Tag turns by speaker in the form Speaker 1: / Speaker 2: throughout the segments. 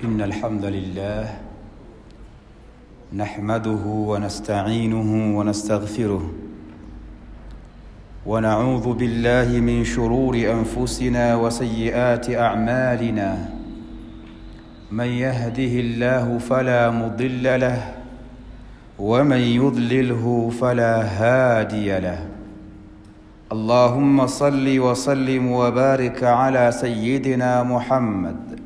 Speaker 1: إن الحمد لله نحمده ونستعينه ونستغفره ونعوذ بالله من شرور أنفسنا وسيئات أعمالنا من يهده الله فلا مضل له ومن يضلله فلا هادي له. اللهم صل وسلم وبارك على سيدنا محمد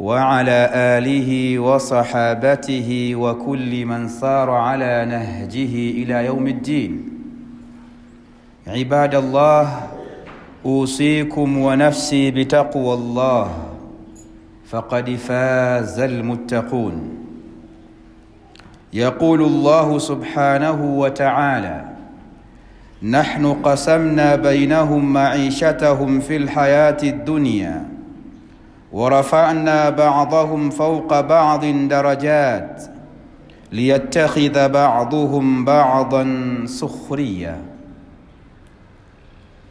Speaker 1: وعلى آله وصحابته وكل من سار على نهجه إلى يوم الدين. عباد الله، أوصيكم ونفسي بتقوى الله فقد فاز المتقون. يقول الله سبحانه وتعالى: نحن قسمنا بينهم معيشتهم في الحياة الدنيا ورفعنا بعضهم فوق بعض درجات ليتخذ بعضهم بعضا سخريا.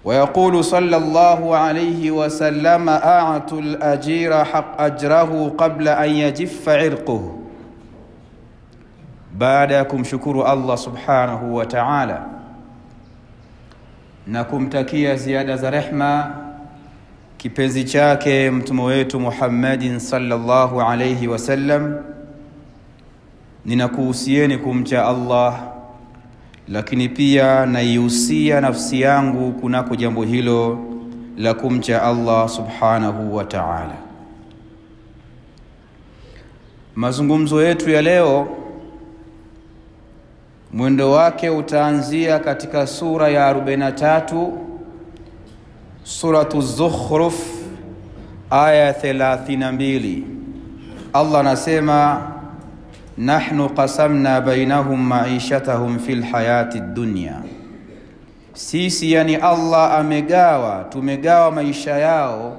Speaker 1: ويقول صلى الله عليه وسلم: أعطوا الأجير حق أجره قبل أن يجف عرقه. بعدكم شكر الله سبحانه وتعالى na kumtakia ziada za rehma kipenzi chake mtume wetu Muhammadin sallallahu alayhi wasallam. Ninakuhusieni kumcha Allah, lakini pia naihusia nafsi yangu kunako jambo hilo la kumcha Allah subhanahu wa ta'ala. Mazungumzo yetu ya leo mwendo wake utaanzia katika sura ya 43, suratu Zukhruf, aya 32. Allah anasema: nahnu qasamna bainahum ma'ishatahum fil hayati dunya. Sisi, yani Allah tumegawa maisha yao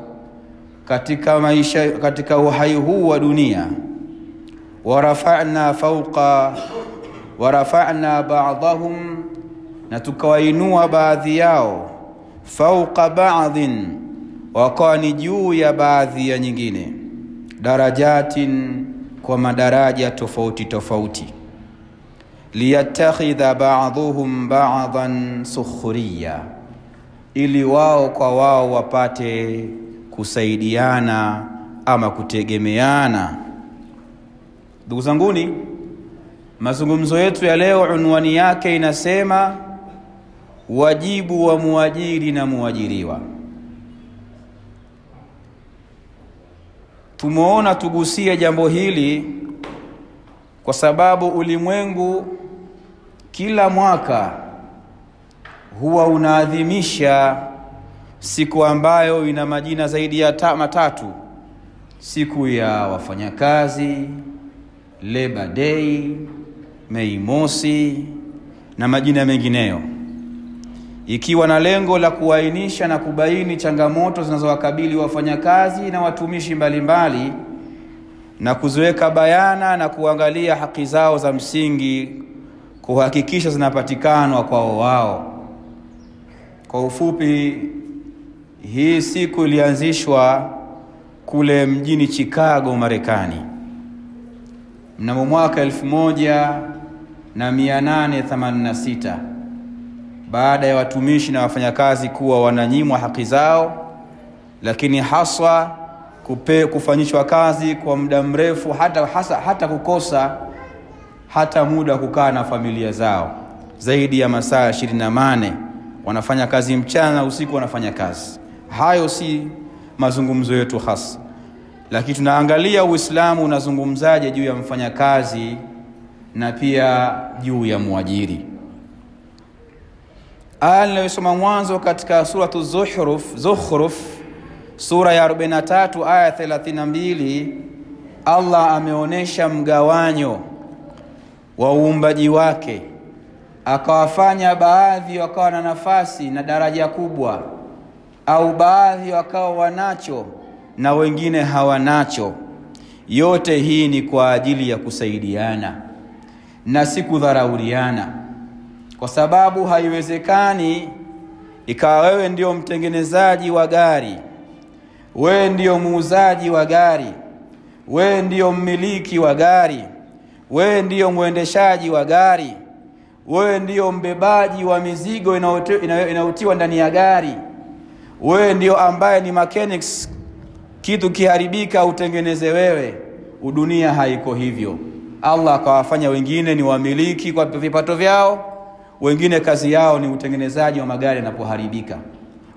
Speaker 1: katika uhai huu wa dunia. warafa'na ba'dahum, na tukawainua baadhi yao, fawqa ba'dhin, wakawa ni juu ya baadhi ya nyingine, darajatin, kwa madaraja tofauti tofauti, liyattakhidha ba'dhuhum ba'dhan sukhriya, ili wao kwa wao wapate kusaidiana ama kutegemeana. Ndugu zanguni, mazungumzo yetu ya leo unwani yake inasema wajibu wa muajiri na muajiriwa. Tumeona tugusie jambo hili kwa sababu ulimwengu kila mwaka huwa unaadhimisha siku ambayo ina majina zaidi ya matatu: siku ya wafanyakazi, Labor Day, Mei Mosi na majina mengineyo, ikiwa na lengo la kuainisha na kubaini changamoto zinazowakabili wafanyakazi na watumishi mbalimbali na kuziweka bayana na kuangalia haki zao za msingi, kuhakikisha zinapatikana kwa wao. Kwa ufupi, hii siku ilianzishwa kule mjini Chicago, Marekani mnamo mwaka 1886, baada ya watumishi na wafanyakazi kuwa wananyimwa haki zao, lakini haswa kufanyishwa kazi kwa muda mrefu, hata kukosa hata muda kukaa na familia zao, zaidi ya masaa 28 wanafanya kazi, mchana na usiku wanafanya kazi. Hayo si mazungumzo yetu hasa, lakini tunaangalia Uislamu unazungumzaje juu ya mfanyakazi na pia juu ya muajiri. Aya niliyosoma mwanzo katika suratu Zukhruf, sura ya 43 aya 32, Allah ameonesha mgawanyo wa uumbaji wake, akawafanya baadhi wakawa na nafasi na daraja kubwa, au baadhi wakawa wanacho na wengine hawanacho. Yote hii ni kwa ajili ya kusaidiana na si kudharauliana, kwa sababu haiwezekani ikawa wewe ndio mtengenezaji wa gari, wewe ndio muuzaji wa gari, wewe ndiyo mmiliki wa gari, wewe ndiyo mwendeshaji wa gari, wewe ndiyo mbebaji wa mizigo inayotiwa ndani ya gari, wewe ndiyo ambaye ni mechanics, kitu kiharibika utengeneze wewe. Dunia haiko hivyo. Allah akawafanya wengine ni wamiliki kwa vipato vyao, wengine kazi yao ni utengenezaji wa magari yanapoharibika,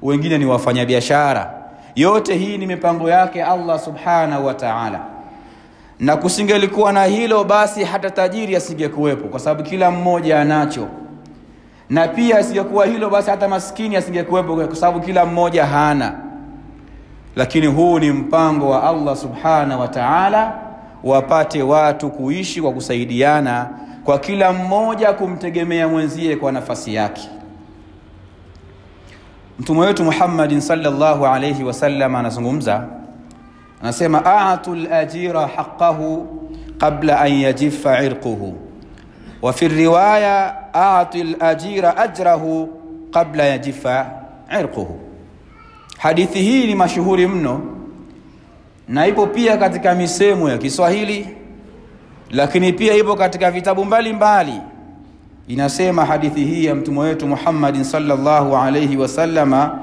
Speaker 1: wengine ni wafanyabiashara. Yote hii ni mipango yake Allah subhanahu wa ta'ala. Na kusingelikuwa na hilo, basi hata tajiri asingekuwepo, kwa sababu kila mmoja anacho. Na pia asingekuwa hilo, basi hata maskini asingekuwepo, kwa sababu kila mmoja hana. Lakini huu ni mpango wa Allah subhanahu wa ta'ala, wapate watu kuishi kwa kusaidiana, kwa kila mmoja kumtegemea mwenzie kwa nafasi yake. Mtume wetu Muhammad sallallahu alayhi wasallam anazungumza, anasema a'atul ajira haqqahu qabla an yajiffa 'irquhu, wa fi riwaya a'atul ajira ajrahu qabla yajiffa 'irquhu. Hadithi hii ni mashuhuri mno na ipo pia katika misemo ya Kiswahili, lakini pia ipo katika vitabu mbalimbali. Inasema hadithi hii ya mtume wetu Muhammad sallallahu alayhi wasallama,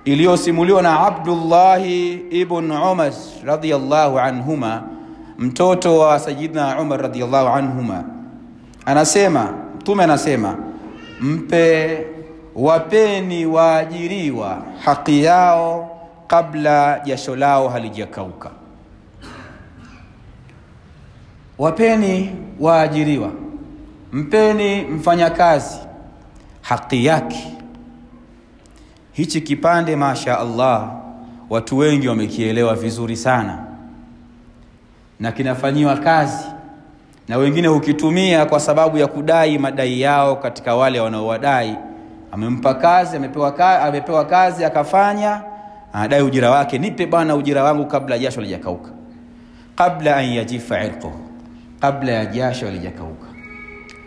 Speaker 1: iliyosimuliwa na Abdullah ibn Umar radhiyallahu anhuma, mtoto wa Sayyidina Umar radhiyallahu anhuma. Anasema, mtume anasema, wapeni waajiriwa haki yao kabla jasho lao halijakauka. Wapeni waajiriwa, mpeni mfanyakazi haki yake. Hichi kipande masha Allah watu wengi wamekielewa vizuri sana, na kinafanyiwa kazi, na wengine hukitumia kwa sababu ya kudai madai yao katika wale wanaowadai. Amempa kazi, amepewa kazi akafanya, anadai ujira wake, nipe bana ujira wangu kabla jasho halijakauka, kabla an yajifa irquhu, kabla ya jasho halijakauka.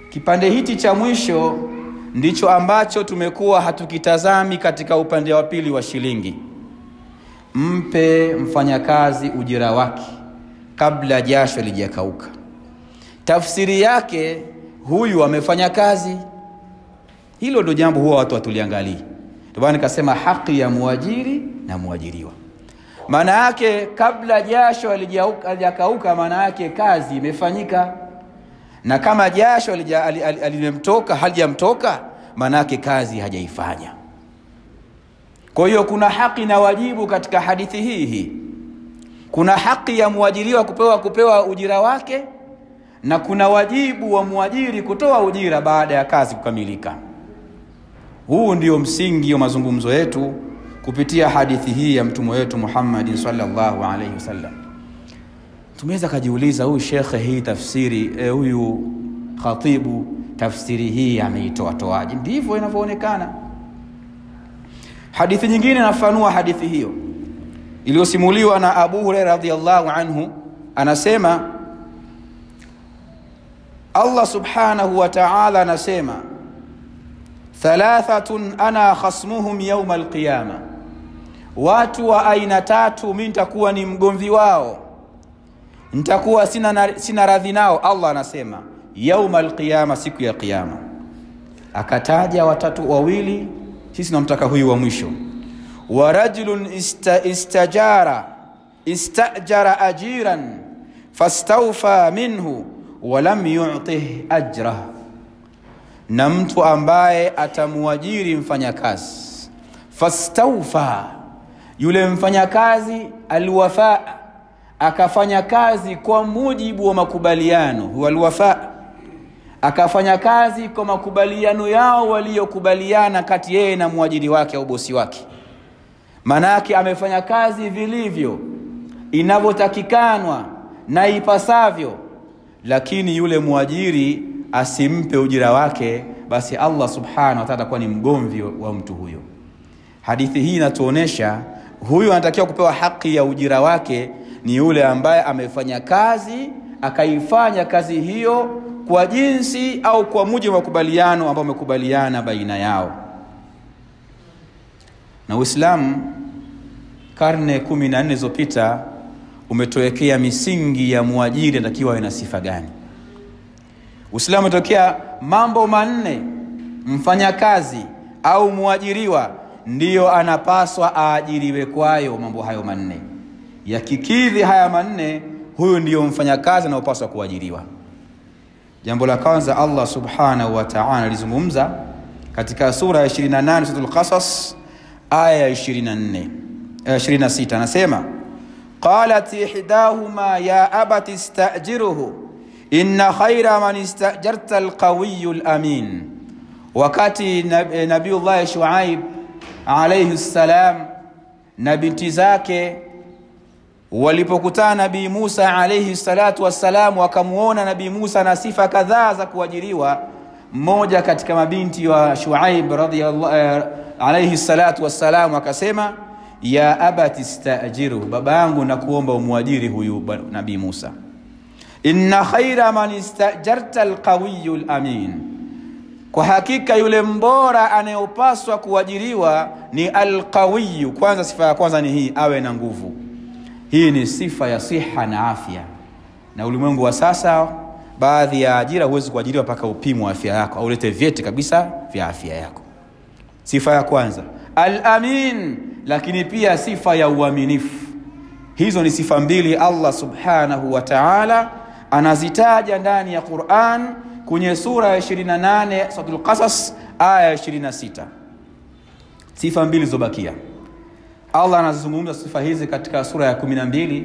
Speaker 1: Kipande hichi cha mwisho ndicho ambacho tumekuwa hatukitazami katika upande wa pili wa shilingi. Mpe mfanyakazi ujira wake kabla jasho halijakauka. Tafsiri yake, huyu amefanya kazi. Hilo ndio jambo huwa watu watuliangalia. Ndio maana nikasema haki ya muajiri na muajiriwa. Maana yake kabla jasho halijakauka, maana yake kazi imefanyika. Na kama jasho alimemtoka halijamtoka, maana yake kazi hajaifanya. Kwa hiyo kuna haki na wajibu katika hadithi hii. Kuna haki ya muajiriwa kupewa ujira wake, na kuna wajibu wa muajiri kutoa ujira baada ya kazi kukamilika. Huu ndio msingi wa mazungumzo yetu kupitia hadithi hii ya mtume wetu Muhammad sallallahu alayhi wasallam. Tumeweza kujiuliza, huyu shekhe hii tafsiri, huyu khatibu tafsiri hii ameitoa toaje? Ndivyo inavyoonekana. Hadithi nyingine inafanua hadithi hiyo, iliyosimuliwa na Abu Hurairah radhiyallahu anhu. Anasema Allah subhanahu wa ta'ala anasema, thalathatun ana khasmuhum yawm alqiyama, watu wa aina tatu mimi nitakuwa ni mgomvi wao, nitakuwa sina radhi nao. Allah anasema yawm alqiyama, siku ya kiyama. Akataja watatu, wawili, sisi tunamtaka huyu wa mwisho. Wa rajulun istajara ajiran fastawfa minhu wa lam yu'tih ajrah, na mtu ambaye atamuajiri mfanyakazi, fastawfa, yule mfanyakazi alwafa, akafanya kazi kwa mujibu wa makubaliano, huwa alwafa, akafanya kazi kwa makubaliano yao waliokubaliana kati yeye na muajiri wake au bosi wake. Manake amefanya kazi vilivyo inavyotakikanwa na ipasavyo, lakini yule muajiri asimpe ujira wake, basi Allah subhanahu wa ta'ala kwa ni mgomvi wa mtu huyo. Hadithi hii inatuonesha huyu anatakiwa kupewa haki ya ujira wake ni yule ambaye amefanya kazi, akaifanya kazi hiyo kwa jinsi au kwa mujibu wa makubaliano ambao wamekubaliana baina yao. Na Uislamu karne 14 zilizopita umetowekea misingi ya muajiri anatakiwa na sifa gani. Uislamu umetokea mambo manne mfanyakazi au muajiriwa ndiyo anapaswa aajiriwe kwayo. Mambo hayo manne yakikidhi haya manne, huyu ndiyo mfanyakazi anayopaswa kuajiriwa. Jambo la kwanza, Allah subhanahu wa ta'ala alizungumza katika sura ya 28 suratul Qasas aya ya 26, anasema qalat ihdahuma ya abati istajiruhu inna khayra man istajarta alqawiyul amin. Wakati Nabiullah Shuaib alayhi salam na binti zake walipokutana Nabii Musa alayhi salatu wassalam, wakamuona Nabii Musa na sifa kadhaa za kuajiriwa, mmoja katika mabinti wa Shuaib radhiyallahu alayhi salatu wassalam akasema, ya abati istajiru, baba yangu nakuomba umuajiri huyu Nabii Musa. Inna khayra man istajarta alqawiyul amin, kwa hakika yule mbora anayopaswa kuajiriwa ni alqawiyu. Kwanza, sifa ya kwanza ni hii, awe na nguvu. Hii ni sifa ya siha na afya, na ulimwengu wa sasa baadhi ya ajira huwezi kuajiriwa paka upimwe afya yako au ulete vyeti kabisa vya afya yako. Sifa ya kwanza al-amin, lakini pia sifa ya uaminifu. Hizo ni sifa mbili Allah subhanahu wa ta'ala anazitaja ndani ya Qur'an kwenye sura ya 28 suratul Qasas aya ya 26. Sifa mbili zobakia. Allah anazungumza sifa hizi katika sura ya 12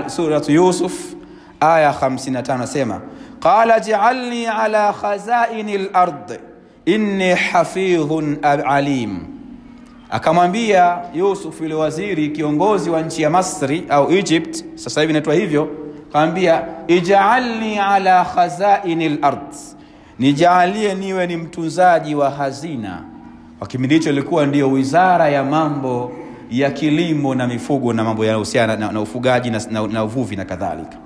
Speaker 1: suratu Yusuf aya 55, anasema qala ja'alni ala khazainil ard inni hafidhun alim. Akamwambia Yusuf yule waziri kiongozi wa nchi ya Masri au Egypt, sasa hivi inaitwa hivyo, akamwambia ij'alni ala khazainil ard, nijalie niwe ni mtunzaji wa hazina. Kwa kipindi hicho ilikuwa ndio wizara ya mambo ya kilimo na mifugo na mambo yanayohusiana na ufugaji na uvuvi na kadhalika.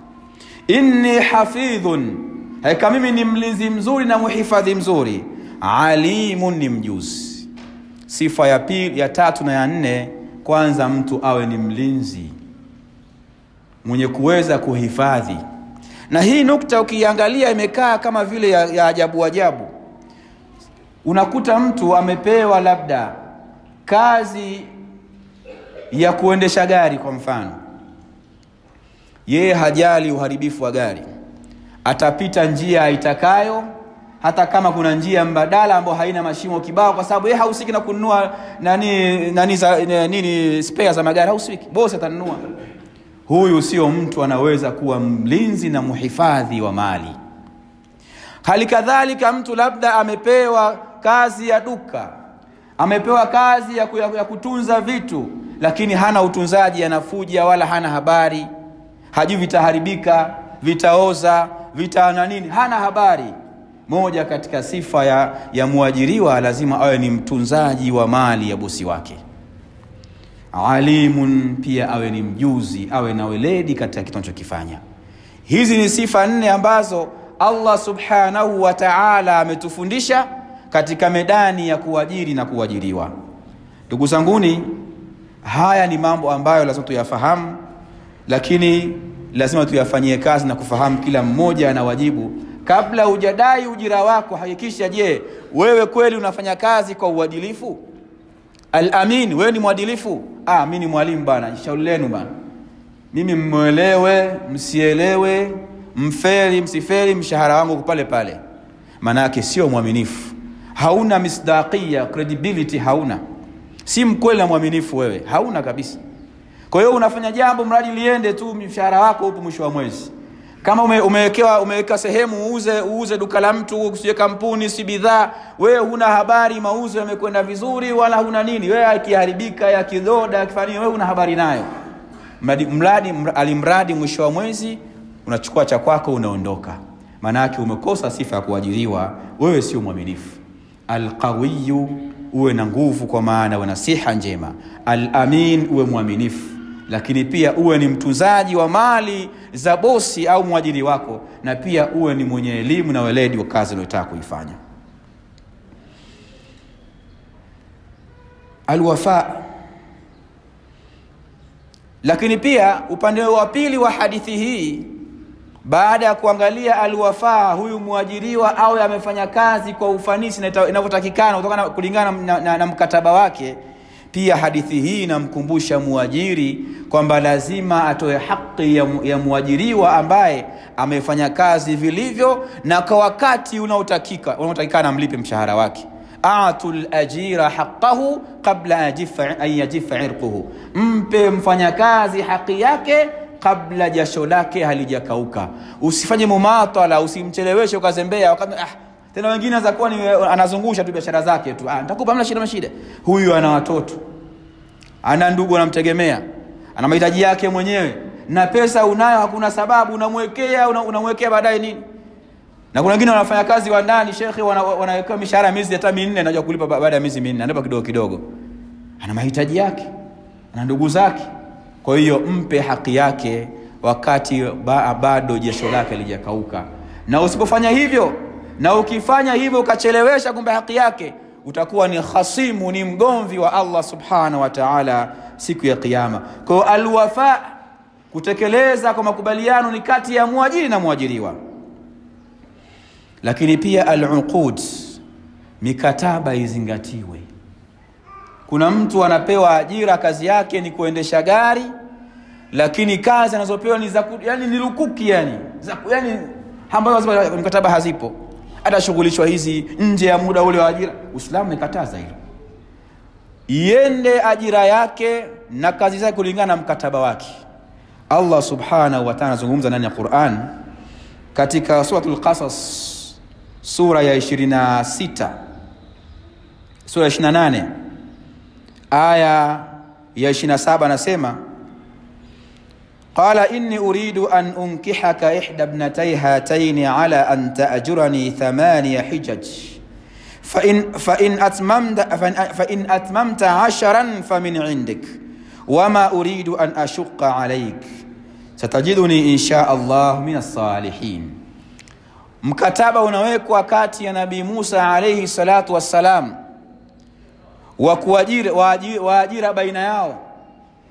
Speaker 1: Inni hafidhun, hakika mimi ni mlinzi mzuri na muhifadhi mzuri. Alimun, ni mjuzi. Sifa ya pili, ya tatu na ya nne, kwanza mtu awe ni mlinzi mwenye kuweza kuhifadhi. Na hii nukta ukiangalia imekaa kama vile ya ajabu ajabu. Unakuta mtu amepewa labda kazi ya kuendesha gari kwa mfano, yeye hajali uharibifu wa gari, atapita njia itakayo, hata kama kuna njia mbadala ambayo haina mashimo kibao, kwa sababu yeye hausiki na kununua spare za magari, hausiki, bosi atanunua. Huyu sio mtu anaweza kuwa mlinzi na muhifadhi wa mali. Hali kadhalika mtu labda amepewa kazi ya duka, amepewa kazi ya kutunza vitu, lakini hana utunzaji, anafuja wala hana habari, hajui vitaharibika, vitaoza, hana habari. Moja katika sifa ya muajiriwa lazima awe ni mtunzaji wa mali ya bosi wake. Alimun, pia awe ni mjuzi, awe na weledi katika kitu anachokifanya. Hizi ni sifa nne ambazo Allah subhanahu wa ta'ala ametufundisha katika medani ya kuajiri na kuajiriwa. Ndugu zanguni, haya ni mambo ambayo lazima tuyafahamu, lakini lazima tuyafanyie kazi na kufahamu kila mmoja ana wajibu. Kabla hujadai ujira wako, hakikisha, je, wewe kweli unafanya kazi kwa uadilifu? Al-amin, wewe ni mwadilifu? Mimi ni mwalimu bana, shauri lenu bana. Mimi mmuelewe, msielewe, mfeli, msifeli, mshahara wangu pale pale. Manake sio mwaminifu. Hauna misdaqiya, credibility hauna. Si mkweli na mwaminifu wewe, hauna kabisa. Kwa hiyo unafanya jambo mradi liende tu, mshahara wako upo mwisho wa mwezi. Kama umeweka sehemu uuze duka la mtu, usiwe kampuni, si bidhaa, wewe huna habari mauzo yamekwenda vizuri wala huna nini, wewe akiharibika, ya kidoda, akifanyia, wewe una habari nayo. Alimradi mwisho wa mwezi unachukua cha kwako unaondoka. Maana yake umekosa sifa ya kuajiriwa, wewe sio mwaminifu. Al-qawiyu, uwe na nguvu kwa maana una siha njema. Al-amin, uwe mwaminifu, lakini pia uwe ni mtunzaji wa mali za bosi au mwajiri wako, na pia uwe ni mwenye elimu na weledi wa kazi unayotaka kuifanya. Al-wafa, Lakini pia upande wa pili wa hadithi hii, baada ya kuangalia alwafaa, huyu muajiriwa au amefanya kazi kwa ufanisi na inavyotakikana kutokana kulingana na mkataba wake, pia hadithi hii inamkumbusha muajiri kwamba lazima atoe haki ya muajiriwa ambaye amefanya kazi vilivyo na kwa wakati unaotakikana mlipe mshahara wake. Aatul ajira haqqahu qabla an yajifa irquhu, mpe mfanyakazi haki yake kabla jasho lake halijakauka. Usifanye mumatala, usimcheleweshe ukazembea wakati tena wengine za kuwa anazungusha tu biashara zake tu. Nitakupa mna shida. Huyu ana watoto, ana ndugu anamtegemea, ana mahitaji yake mwenyewe, na pesa unayo, hakuna sababu unamwekea baadaye nini? Na kuna wengine wanafanya kazi wa ndani, shekhi, wanaweka mishahara miezi hata 4, anajua kulipa baada ya miezi 4, analipa kidogo kidogo. Ana mahitaji yake, ana ndugu zake. Kwa hiyo mpe haki yake wakati bado jasho lake halijakauka. Na usipofanya hivyo, na ukifanya hivyo ukachelewesha kumbe haki yake, utakuwa ni khasimu, ni mgomvi wa Allah subhanahu wa ta'ala siku ya kiyama. Kwa alwafa, kutekeleza kwa makubaliano, ni kati ya muajiri na muajiriwa. Lakini pia al-uqud, mikataba izingatiwe. Kuna mtu anapewa ajira, kazi yake ni kuendesha gari, lakini kazi anazopewa ni ni lukuki, yani ambazo mkataba hazipo. Atashughulishwa hizi nje ya muda ule wa ajira. Uislamu umekataza hilo. Iende ajira yake na kazi zake kulingana na mkataba wake. Allah subhanahu wa ta'ala anazungumza ndani ya Qur'an katika suratul Qasas, sura ya 26, sura ya 28, aya ya 27, anasema qala inni uridu an unkihaka ihda ibnatay hatayn ala an ta'jurani 8 hijaj fa in atmamta 10 famin 'indik wama uridu an ashqa alayk satajiduni insha Allah minas salihin. Mkataba unawekwa kati ya Nabii Musa alayhi salatu wassalam wa kuajira baina yao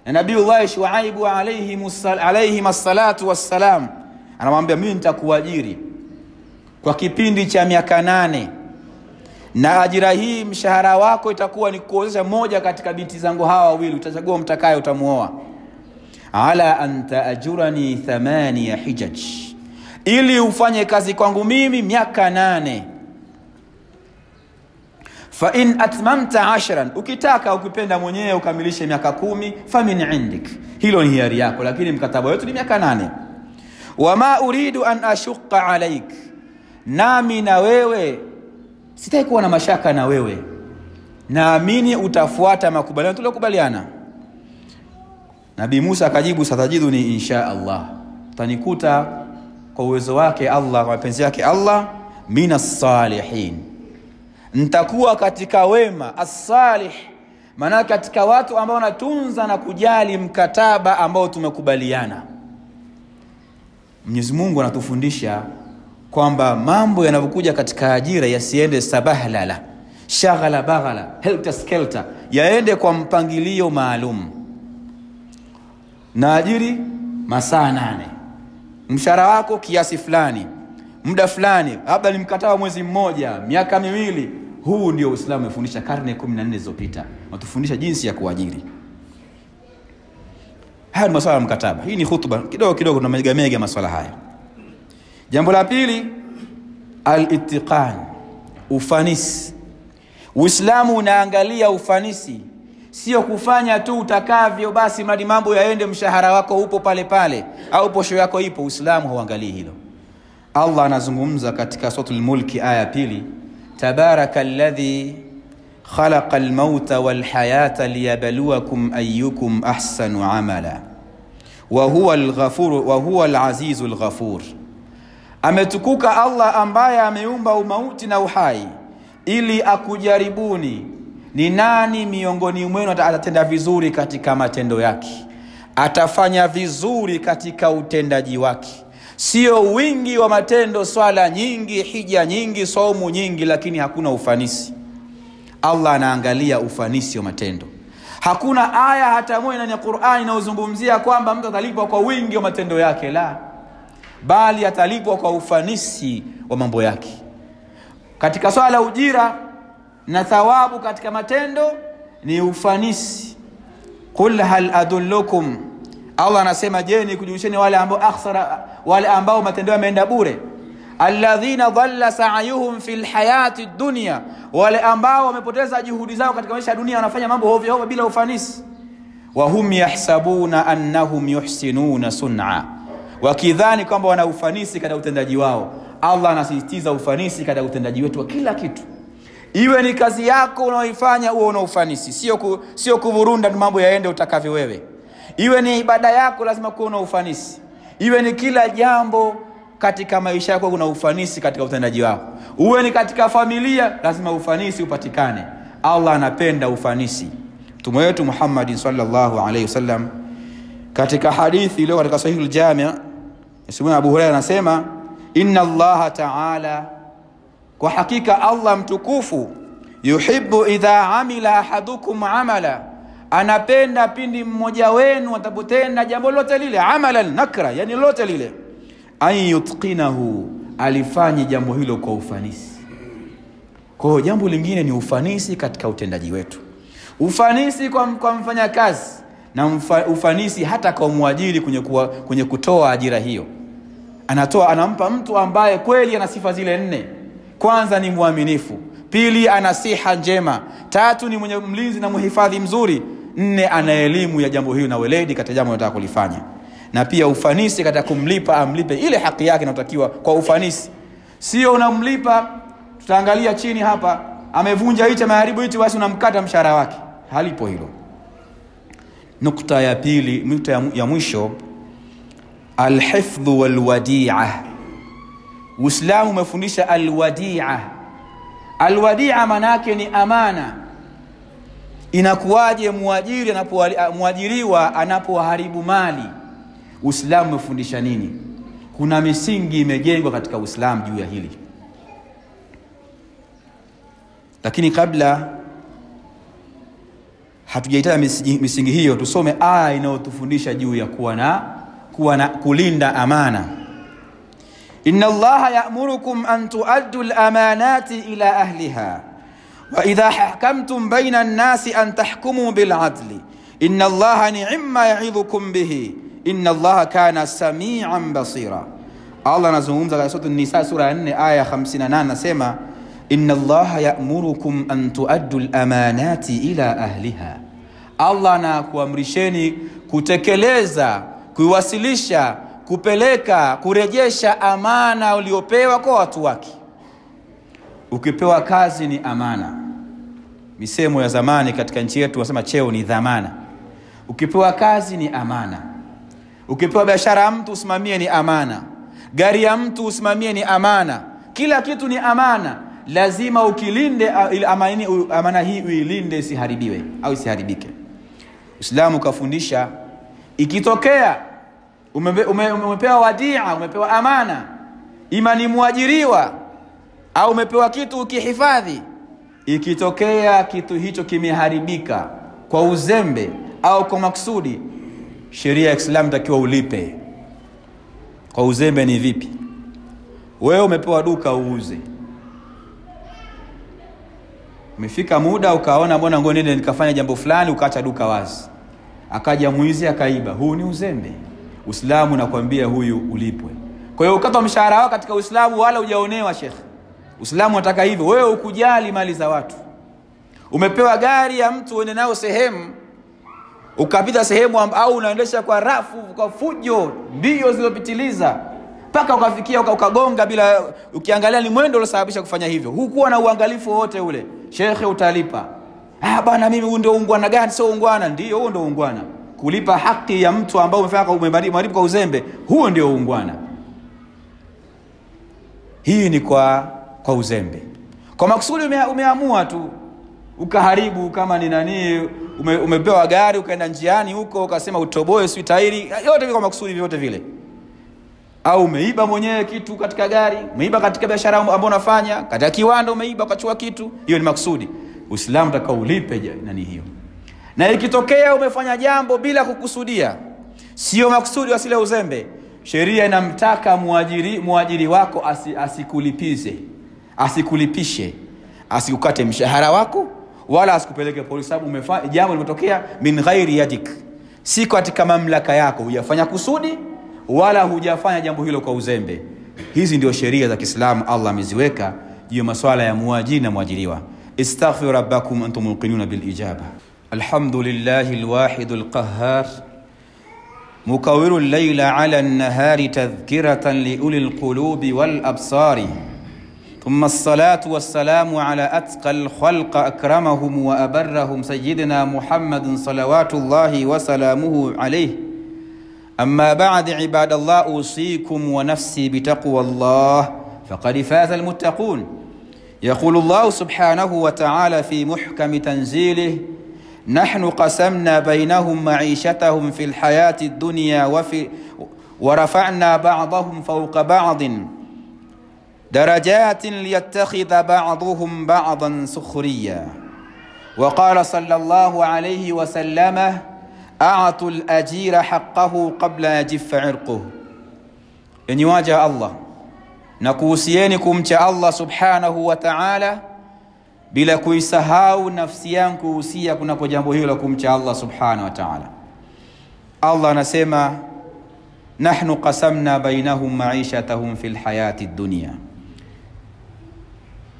Speaker 1: na Nabiiullah Shuaib alayhi salatu wassalam. Anamwambia, mimi nitakuajiri kwa kipindi cha miaka 8, na ajira hii mshahara wako itakuwa ni kuozesha moja katika binti zangu hawa wawili, utachagua mtakaye utamuoa. Ala anta ajurani 8 hijaj, ili ufanye kazi kwangu mimi miaka 8. Fa in atmamta 10, ukitaka ukipenda mwenyewe ukamilishe miaka 10, famin indik, hilo ni hiari yako, lakini mkataba wetu ni miaka 8. Wama uridu an ashqa alaik, nami na wewe sitaki kuwa na mashaka na wewe, naamini utafuata makubaliano tuliyokubaliana. Nabii Musa akajibu, satajiduni insha Allah, utanikuta kwa uwezo wake Allah, kwa mapenzi yake Allah, minas salihin, nitakuwa katika wema. As-salih maana katika watu ambao wanatunza na kujali mkataba ambao tumekubaliana. Mwenyezi Mungu anatufundisha kwamba mambo yanapokuja katika ajira yasiende sabahlala, shaghala baghala, helter skelter, yaende kwa mpangilio maalum. Na ajiri masaa 8, mshahara wako kiasi fulani, muda fulani, labda ni mkataba mwezi mmoja, miaka 2. Huu ndio Uislamu umefundisha karne 14 zilizopita. Watufundisha jinsi ya kuajiri. Haya ni masuala ya mkataba. Hii ni hutuba kidogo kidogo, tunamega masuala haya. Jambo la pili, al-ittiqan, ufanisi. Uislamu unaangalia ufanisi, sio kufanya tu utakavyo basi mradi mambo yaende, mshahara wako upo pale pale au posho yako ipo. Uislamu hauangalii hilo. Allah anazungumza katika suratul Mulk aya 2, tabarakalladhi khalaqal mauta wal hayata liyabluwakum ayyukum ahsanu amala wa huwa al-azizul ghafur. Ametukuka Allah ambaye ameumba umauti na uhai ili akujaribuni ni nani miongoni mwenu atatenda vizuri katika matendo yake, atafanya vizuri katika utendaji wake. Sio wingi wa matendo, swala nyingi, hija nyingi, saumu nyingi, lakini hakuna ufanisi. Allah anaangalia ufanisi wa matendo. Hakuna aya hata moja ndani ya Qur'ani inayozungumzia kwamba mtu atalipwa kwa wingi wa matendo yake, la, bali atalipwa kwa ufanisi wa mambo yake. Katika swala ujira na thawabu katika matendo ni ufanisi. Qul hal adullukum, Allah anasema, je, ni kujulisheni wale ambao matendo yameenda bure? Alladhina dhalla sa'yuhum fil hayati dunya, wale ambao wamepoteza juhudi zao katika maisha ya dunia, wanafanya mambo hovyo hovyo bila ufanisi. Wa hum yahsabuna annahum yuhsinuna sun'a, wakidhani kwamba wana ufanisi katika utendaji wao. Allah anasisitiza ufanisi katika utendaji wetu wa kila kitu. Iwe ni kazi yako unaoifanya uwe una ufanisi, sio kuvurunda mambo yaende utakavyo wewe. Iwe ni ibada yako lazima kuwe na ufanisi. Iwe ni kila jambo katika maisha yako una ufanisi katika utendaji wako. Uwe ni katika familia lazima ufanisi upatikane. Allah anapenda ufanisi. Mtume wetu Muhammad sallallahu alaihi wasallam katika hadithi ile katika Sahih al-Jami', Ibn Abu Hurairah anasema, inna Allah ta'ala, kwa hakika Allah mtukufu, yuhibbu idha amila ahadukum amala, anapenda pindi mmoja wenu atapotenda jambo lote lile, amalan nakra, yani lote lile, an yutqinahu, alifanye jambo hilo kwa ufanisi. Kwa jambo lingine ni ufanisi katika utendaji wetu, ufanisi kwa mfanyakazi, na ufanisi hata kwa muajiri kwenye kutoa ajira hiyo. Anampa mtu ambaye kweli ana sifa zile 4. Kwanza ni muaminifu, pili ana siha njema, tatu ni mwenye mlinzi na muhifadhi mzuri, 4 ana elimu ya jambo hilo na weledi katika jambo anataka kulifanya. Na pia ufanisi katika kumlipa, amlipe ile haki yake inayotakiwa kwa ufanisi. Sio unamlipa, tutaangalia chini hapa, amevunja hicho, ameharibu hicho, basi unamkata mshahara wake. Halipo hilo. Nukta ya pili, nukta ya mwisho, alhifdhu walwadi'ah. Uislamu umefundisha alwadi'ah. Alwadi'ah maana yake ni amana. Inakuwaje muajiriwa anapoharibu mali? Uislamu umefundisha nini? Kuna misingi imejengwa katika Uislamu juu ya hili. Lakini kabla hatujaitaja misingi hiyo, tusome aya inayotufundisha juu ya kulinda amana. Inna Allaha ya'murukum an tu'addu al-amanati ila ahliha wa idha hakamtum bayna an-nasi an tahkumu bil 'adli inna Allaha ni'ma ya'idhukum bihi inna Allaha kana sami'an basira. Allah anazungumza katika sura An-Nisa sura ya 4 aya 58, anasema, inna Allaha ya'murukum an tu'addu al-amanati ila ahliha. Allah anakuamrisheni kutekeleza, kuiwasilisha, kupeleka, kurejesha amana uliopewa kwa watu wake. Ukipewa kazi ni amana. Misemo ya zamani katika nchi yetu wasema cheo ni dhamana. Ukipewa kazi ni amana. Ukipewa biashara ya mtu usimamie ni amana. Gari ya mtu usimamie ni amana. Kila kitu ni amana. Lazima ukilinde amana hii, uilinde isiharibiwe au isiharibike. Uislamu kafundisha, ikitokea umepewa wadia, umepewa amana, imani muajiriwa au umepewa kitu ukihifadhi, ikitokea kitu hicho kimeharibika kwa uzembe au kwa maksudi, sheria ya Islam takiwa ulipe. Kwa uzembe ni vipi? Wewe umepewa duka uuze, umefika muda ukaona mbona ngoja nende nikafanya jambo fulani, ukaacha duka wazi, akaja mwizi akaiba, huu ni uzembe. Uislamu unakwambia huyu ulipwe. Kwa hiyo ukata mshahara wako katika Uislamu wala hujaonewa Sheikh. Uislamu unataka hivyo, wewe ukujali mali za watu. Umepewa gari ya mtu uende nao sehemu, ukapita sehemu au unaendesha kwa rafu, kwa fujo, mbio zilizopitiliza, paka ukafikia ukagonga bila ukiangalia ni mwendo uliosababisha kufanya hivyo. Hukuwa na uangalifu wote ule. Sheikh utalipa. Bana mimi huo ndio ungwana gani? Sio ungwana. Ndio huo ndio ungwana. Kulipa haki ya mtu ambao umefanya kwa uzembe, huo ndio ungwana. Hii ni kwa uzembe. Kwa makusudi umeamua tu ukaharibu, kama ni nani, umepewa gari ukaenda njiani huko ukasema utoboe si tairi, yote kwa makusudi vyote vile. Au umeiba mwenyewe kitu katika gari, umeiba katika biashara ambayo unafanya, katika kiwanda umeiba ukachukua kitu, hiyo ni makusudi. Uislamu utakao ulipe nani hiyo. Na ikitokea umefanya jambo bila kukusudia, sio makusudi wasile uzembe, sheria inamtaka muajiri wako asikulipishe, asikukate mshahara wako, wala asikupeleke polisi sababu umefanya jambo limetokea min ghairi yadik, si katika mamlaka yako, hujafanya kusudi wala hujafanya jambo hilo kwa uzembe. Hizi ndio sheria za Kiislamu Allah ameziweka juu ya masuala ya muajiri na muajiriwa. Istaghfiru rabbakum antum muqinuna bil ijaba. Alhamdulillahi alwahidul qahhar مكور الليل على النهار تذكرة لأولي القلوب والأبصار ثم الصلاة والسلام على أتقى الخلق أكرمهم وأبرهم سيدنا محمد صلوات الله وسلامه عليه. أما بعد عباد الله، أوصيكم ونفسي بتقوى الله فقد فاز المتقون. يقول الله سبحانه وتعالى في محكم تنزيله: نحن قسمنا بينهم معيشتهم في الحياة الدنيا ورفعنا بعضهم فوق بعض درجات ليتخذ بعضهم بعضا سخريا. وقال صلى الله عليه وسلم: أعطوا الأجير حقه قبل يجف عرقه. إن واجه الله نكوسينكم شاء الله سبحانه وتعالى bila kuisahau nafsi yangu kuhusia kunako jambo hilo kumcha Allah subhanahu wa ta'ala. Allah anasema nahnu qasamna bainahum ma'ishatahum fil hayati dunya,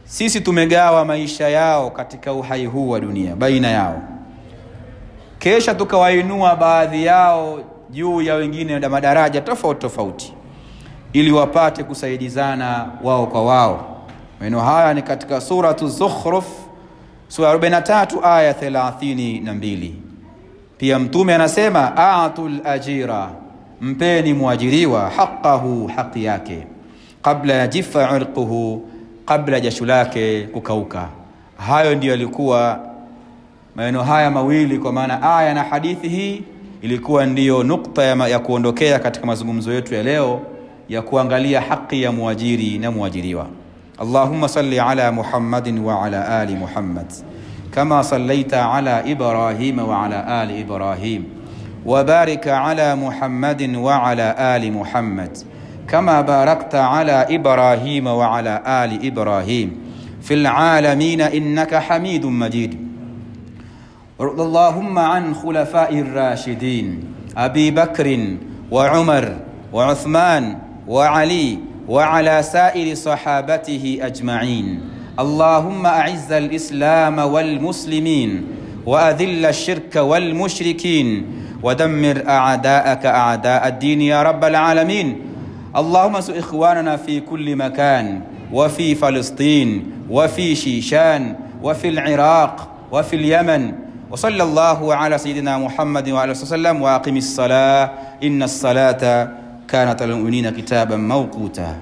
Speaker 1: sisi tumegawa maisha yao katika uhai huu wa dunia baina yao, kisha tukawainua baadhi yao juu ya wengine na madaraja tofauti tofauti ili wapate kusaidizana wao kwa wao. Maneno haya ni katika suratu Zukhruf sura 43 aya 32. Pia mtume anasema a'tul ajira, mpeni muajiriwa haqqahu, haki yake, kabla yajifa irquhu, kabla jasho lake kukauka. Hayo ndio yalikuwa maneno haya mawili, kwa maana aya na hadithi hii ilikuwa ndiyo nukta ya kuondokea katika mazungumzo yetu ya leo ya kuangalia haki ya muajiri na muajiriwa. اللهم صل على محمد وعلى آل محمد كما صليت على إبراهيم وعلى آل إبراهيم، وبارك على محمد وعلى آل محمد كما باركت على إبراهيم وعلى آل إبراهيم في العالمين إنك حميد مجيد. وارض اللهم عن خلفاء الراشدين أبي بكر وعمر وعثمان وعلي وعلى سائر صحابته أجمعين. اللهم أعز الإسلام والمسلمين وأذل الشرك والمشركين ودمر أعداءك أعداء الدين يا رب العالمين. اللهم انصر إخواننا في كل مكان، وفي فلسطين وفي شيشان وفي العراق وفي اليمن. وصلى الله على سيدنا محمد وعلى آله وسلم. وأقم الصلاة إن الصلاة كانت للمؤمنين كتابا موقوتا.